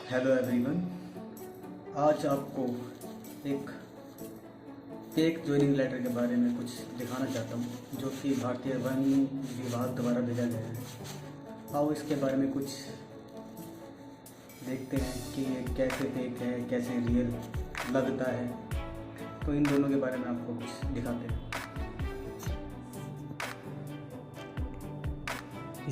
Hello everyone. आज आपको एक फेक ज्वाइनिंग लेटर के बारे में कुछ दिखाना चाहता हूँ जो कि भारतीय वन विभाग द्वारा भेजा गया है। आओ इसके बारे में कुछ देखते हैं कि ये कैसे फेक है, कैसे रियल लगता है। तो इन दोनों के बारे में आपको कुछ दिखाते हैं।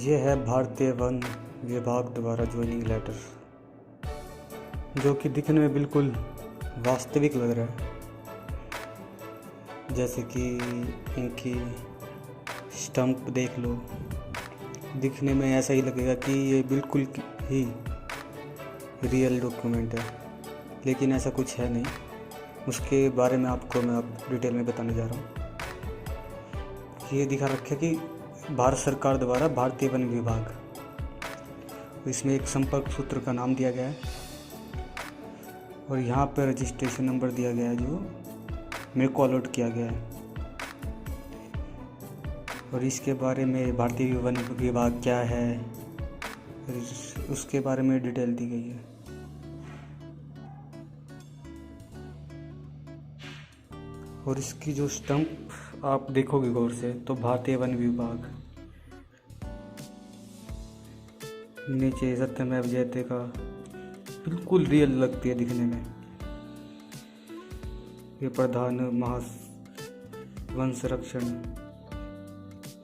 यह है भारतीय वन विभाग द्वारा ज्वाइनिंग लेटर, जो कि दिखने में बिल्कुल वास्तविक लग रहा है। जैसे कि इनकी स्टंप देख लो, दिखने में ऐसा ही लगेगा कि ये बिल्कुल ही रियल डॉक्यूमेंट है, लेकिन ऐसा कुछ है नहीं। उसके बारे में आपको मैं अब डिटेल में बताने जा रहा हूँ। ये दिखा रखा है कि भारत सरकार द्वारा भारतीय वन विभाग, इसमें एक संपर्क सूत्र का नाम दिया गया है और यहाँ पर रजिस्ट्रेशन नंबर दिया गया है जो मेरे को अलॉट किया गया है। और इसके बारे में भारतीय वन विभाग क्या है उसके बारे में डिटेल दी गई है। और इसकी जो स्टंप आप देखोगे गौर से तो भारतीय वन विभाग, नीचे सत्यमेव जयते का बिल्कुल रियल लगती है दिखने में। ये प्रधान वन संरक्षण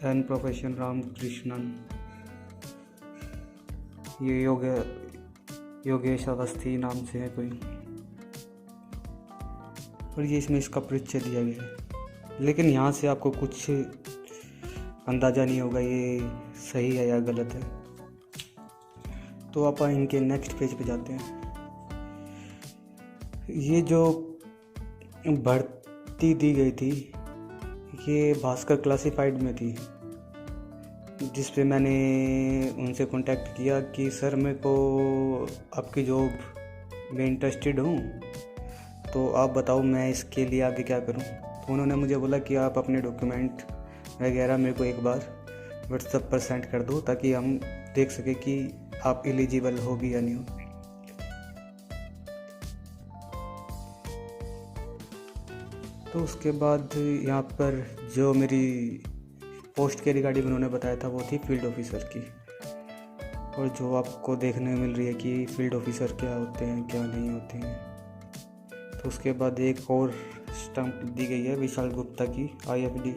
एंड प्रोफेशन रामकृष्णन, ये योगेश अवस्थी नाम से है कोई। और ये इसमें इसका परिचय दिया गया है, लेकिन यहाँ से आपको कुछ अंदाज़ा नहीं होगा ये सही है या गलत है। तो आप इनके नेक्स्ट पेज पे जाते हैं। ये जो भर्ती दी गई थी ये भास्कर क्लासिफाइड में थी, जिस पे मैंने उनसे कांटेक्ट किया कि सर मेरे को आपकी जॉब में इंटरेस्टेड हूँ, तो आप बताओ मैं इसके लिए आगे क्या करूँ। तो उन्होंने मुझे बोला कि आप अपने डॉक्यूमेंट वगैरह मेरे को एक बार व्हाट्सएप पर सेंड कर दो ताकि हम देख सकें कि आप एलिजिबल हो भी या नहीं हो। तो उसके बाद यहाँ पर जो मेरी पोस्ट के रिगार्डिंग उन्होंने बताया था वो थी फील्ड ऑफिसर की। और जो आपको देखने मिल रही है कि फील्ड ऑफिसर क्या होते हैं क्या नहीं होते हैं। तो उसके बाद एक और स्टंप दी गई है विशाल गुप्ता की, IFD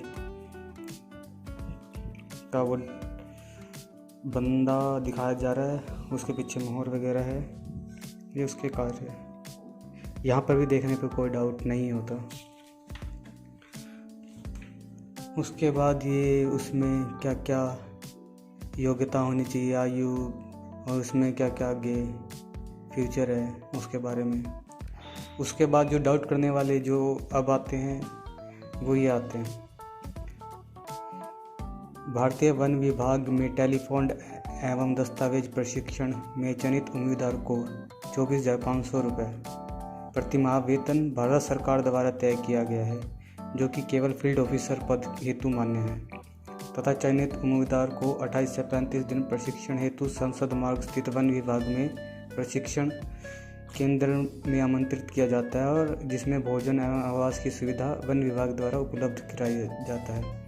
का वो बंदा दिखाया जा रहा है, उसके पीछे मोहर वगैरह है, ये उसके कार्य है। यहाँ पर भी देखने पे कोई डाउट नहीं होता। उसके बाद ये उसमें क्या क्या योग्यता होनी चाहिए, आयु, और उसमें क्या क्या आगे फ्यूचर है उसके बारे में। उसके बाद जो डाउट करने वाले जो अब आते हैं वो ये आते हैं। भारतीय वन विभाग में टेलीफोन एवं दस्तावेज प्रशिक्षण में चयनित उम्मीदवार को 24,500 रुपये प्रतिमाह वेतन भारत सरकार द्वारा तय किया गया है, जो कि केवल फील्ड ऑफिसर पद हेतु मान्य है, तथा चयनित उम्मीदवार को 28 से 35 दिन प्रशिक्षण हेतु संसद मार्ग स्थित वन विभाग में प्रशिक्षण केंद्र में आमंत्रित किया जाता है, और जिसमें भोजन एवं आवास की सुविधा वन विभाग द्वारा उपलब्ध कराया जाता है।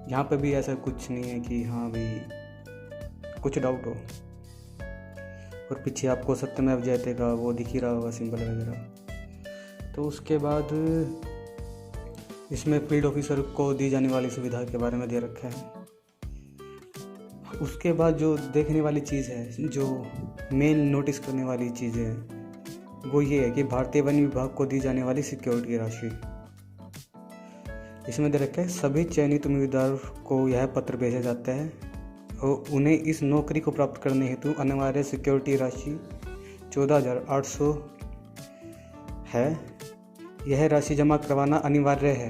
यहाँ पे भी ऐसा कुछ नहीं है कि हाँ भाई कुछ डाउट हो। और पीछे आपको सत्यमेव जयते का वो दिख ही रहा होगा सिंबल वगैरह। तो उसके बाद इसमें फील्ड ऑफिसर को दी जाने वाली सुविधा के बारे में दे रखा है। उसके बाद जो देखने वाली चीज़ है, जो मेन नोटिस करने वाली चीज़ है, वो ये है कि भारतीय वन विभाग को दी जाने वाली सिक्योरिटी राशि। इसमें दे रखा है सभी चयनित उम्मीदवार को यह पत्र भेजा जाता है और उन्हें इस नौकरी को प्राप्त करने हेतु अनिवार्य सिक्योरिटी राशि 14,800 है। यह राशि जमा करवाना अनिवार्य है।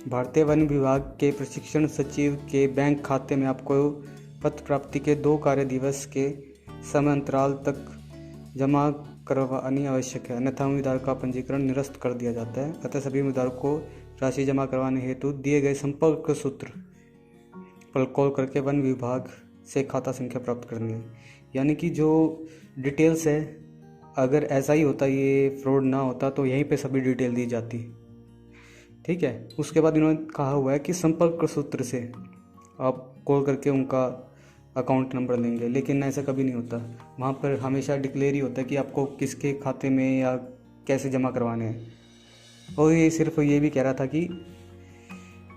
भारतीय वन विभाग के प्रशिक्षण सचिव के बैंक खाते में आपको पत्र प्राप्ति के 2 कार्य दिवस के समय अंतराल तक जमा करवानी आवश्यक है, अन्यथा उम्मीदवार का पंजीकरण निरस्त कर दिया जाता है। अतः सभी उम्मीदवारों को राशि जमा करवाने हेतु दिए गए संपर्क सूत्र पर कॉल करके वन विभाग से खाता संख्या प्राप्त करनी है। यानी कि जो डिटेल्स है अगर ऐसा ही होता, ये फ्रॉड ना होता, तो यहीं पे सभी डिटेल दी जाती। ठीक है। उसके बाद इन्होंने कहा हुआ है कि संपर्क सूत्र से आप कॉल करके उनका अकाउंट नंबर लेंगे, लेकिन ऐसा कभी नहीं होता। वहाँ पर हमेशा डिक्लेयर ही होता है कि आपको किसके खाते में या कैसे जमा करवाने हैं। और ये सिर्फ ये भी कह रहा था कि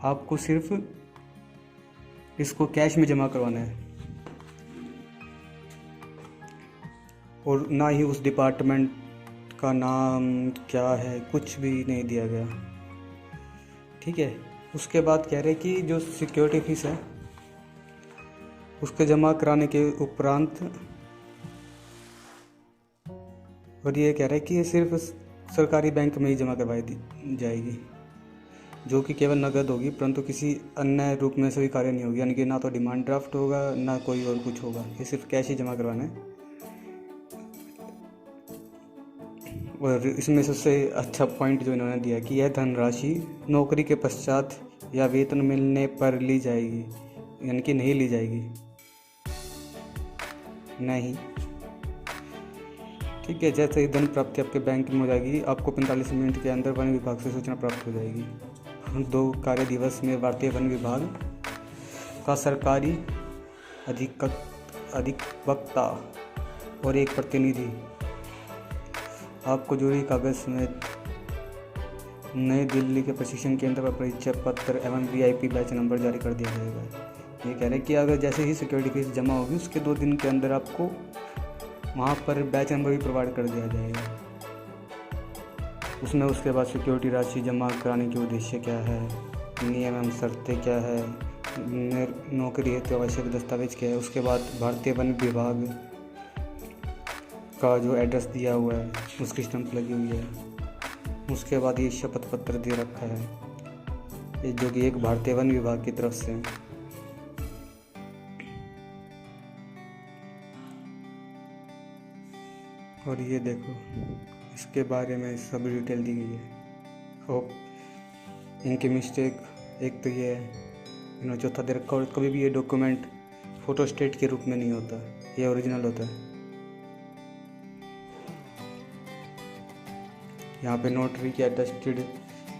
आपको सिर्फ इसको कैश में जमा करवाना है, और ना ही उस डिपार्टमेंट का नाम क्या है कुछ भी नहीं दिया गया। ठीक है। उसके बाद कह रहे कि जो सिक्योरिटी फीस है उसके जमा कराने के उपरांत, और ये कह रहे कि ये सिर्फ सरकारी बैंक में ही जमा करवाई जाएगी, जो कि केवल नगद होगी, परंतु किसी अन्य रूप में स्वीकार्य नहीं होगी। यानी कि ना तो डिमांड ड्राफ्ट होगा ना कोई और कुछ होगा, ये सिर्फ कैश ही जमा करवाना है। और इसमें सबसे अच्छा पॉइंट जो इन्होंने दिया कि यह धनराशि नौकरी के पश्चात या वेतन मिलने पर ली जाएगी, यानी कि नहीं ली जाएगी, नहीं। ठीक है। जैसे ही धन प्राप्ति आपके बैंक में हो जाएगी, आपको 45 मिनट के अंदर वन विभाग से सूचना प्राप्त हो जाएगी। 2 कार्य दिवस में भारतीय वन विभाग का सरकारी अधिवक्ता और एक प्रतिनिधि आपको जरूरी कागज समेत नई दिल्ली के प्रशिक्षण केंद्र पर परिचय पत्र एवं VIP बैच नंबर जारी कर दिया जाएगा। ये कह रहे हैं कि अगर जैसे ही सिक्योरिटी फीस जमा होगी उसके 2 दिन के अंदर आपको वहाँ पर बैच नंबर भी प्रोवाइड कर दिया जाएगा। उसमें उसके बाद सिक्योरिटी राशि जमा कराने के उद्देश्य क्या है, नियम एवं शर्तें क्या है, नौकरी हेतु आवश्यक दस्तावेज क्या है। उसके बाद भारतीय वन विभाग का जो एड्रेस दिया हुआ है उसकी स्टंप लगी हुई है। उसके बाद ये शपथ पत्र दे रखा है, ये जो कि एक भारतीय वन विभाग की तरफ से। और ये देखो, इसके बारे में सब डिटेल दी गई है। और इनकी मिस्टेक एक तो ये है, इन्होंने चौथा दे रखा, और कभी भी ये डॉक्यूमेंट फोटोस्टेट के रूप में नहीं होता, ये ओरिजिनल होता है। यहाँ पे नोटरी के अटेस्टेड,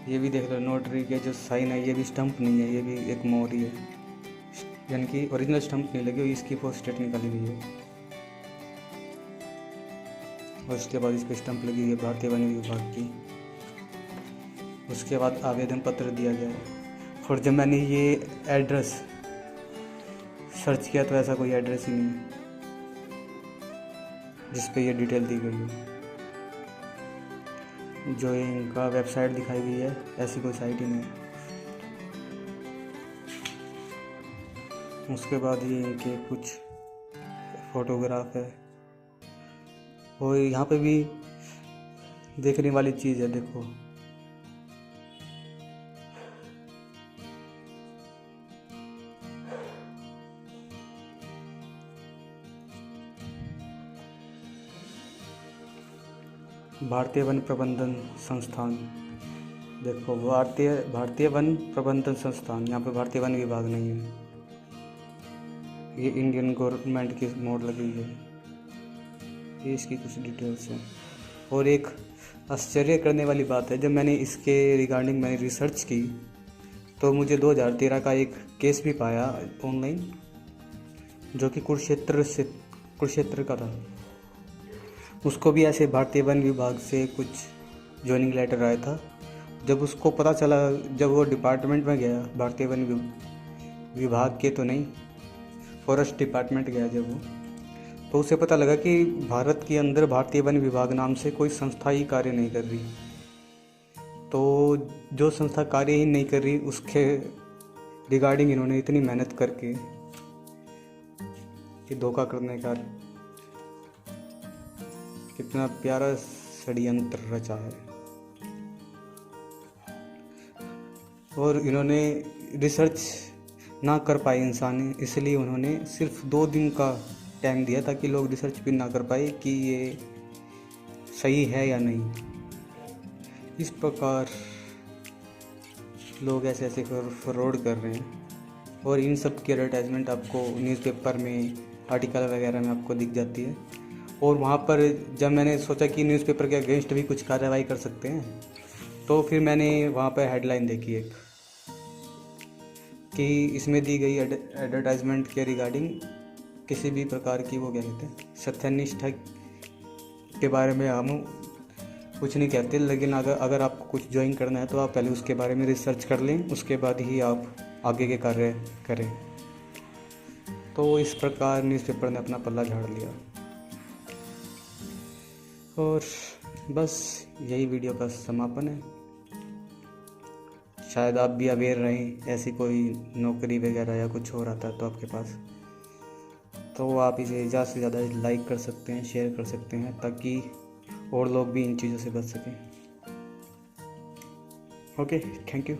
ये भी देख लो, नोटरी के जो साइन है ये भी स्टंप नहीं है, ये भी एक मोहरी है, यानी कि ओरिजिनल स्टंप नहीं लगी हुई, इसकी फोटोस्टेट निकाली गई है। और उसके बाद इस पर स्टंप लगी हुई है भारतीय वन विभाग की। उसके बाद आवेदन पत्र दिया गया है। और जब मैंने ये एड्रेस सर्च किया तो ऐसा कोई एड्रेस ही नहीं है जिस पे ये डिटेल दी गई है। जो इनका वेबसाइट दिखाई गई है ऐसी कोई साइट ही नहीं है। उसके बाद ये इनके कुछ फोटोग्राफ है, और यहाँ पे भी देखने वाली चीज़ है, देखो भारतीय वन प्रबंधन संस्थान, देखो भारतीय वन प्रबंधन संस्थान, यहाँ पे भारतीय वन विभाग नहीं है, ये इंडियन गवर्नमेंट की मोड लगी है। ये इसकी कुछ डिटेल्स हैं। और एक आश्चर्य करने वाली बात है, जब मैंने इसके रिगार्डिंग मैंने रिसर्च की तो मुझे 2013 का एक केस भी पाया ऑनलाइन, जो कि कुरुक्षेत्र का था। उसको भी ऐसे भारतीय वन विभाग से कुछ ज्वाइनिंग लेटर आया था। जब उसको पता चला, जब वो डिपार्टमेंट में गया, भारतीय वन विभाग के तो नहीं, फॉरेस्ट डिपार्टमेंट गया जब वो, तो उसे पता लगा कि भारत के अंदर भारतीय वन विभाग नाम से कोई संस्था ही कार्य नहीं कर रही। तो जो संस्था कार्य ही नहीं कर रही उसके रिगार्डिंग इन्होंने इतनी मेहनत करके कि धोखा करने का कितना प्यारा षड्यंत्र रचा है। और इन्होंने रिसर्च ना कर पाए इंसान, इसलिए उन्होंने सिर्फ 2 दिन का टाइम दिया ताकि लोग रिसर्च भी ना कर पाए कि ये सही है या नहीं। इस प्रकार लोग ऐसे ऐसे फ्रॉड कर रहे हैं, और इन सब की एडवर्टाइजमेंट आपको न्यूज़पेपर में, आर्टिकल वगैरह में आपको दिख जाती है। और वहाँ पर जब मैंने सोचा कि न्यूज़पेपर के अगेंस्ट भी कुछ कार्रवाई कर सकते हैं, तो फिर मैंने वहाँ पर हेडलाइन देखी एक, कि इसमें दी गई एडवर्टाइजमेंट के रिगार्डिंग किसी भी प्रकार की, वो क्या कहते हैं, सत्यनिष्ठा के बारे में हम कुछ नहीं कहते, लेकिन अगर आपको कुछ ज्वाइन करना है तो आप पहले उसके बारे में रिसर्च कर लें, उसके बाद ही आप आगे के कार्य करें। तो इस प्रकार न्यूज़पेपर ने अपना पल्ला झाड़ लिया। और बस यही वीडियो का समापन है। शायद आप भी अवेयर रहें, ऐसी कोई नौकरी वगैरह या कुछ हो रहा था तो आपके पास, तो आप इसे ज़्यादा से ज़्यादा लाइक कर सकते हैं, शेयर कर सकते हैं, ताकि और लोग भी इन चीज़ों से बच सकें। Okay, thank you.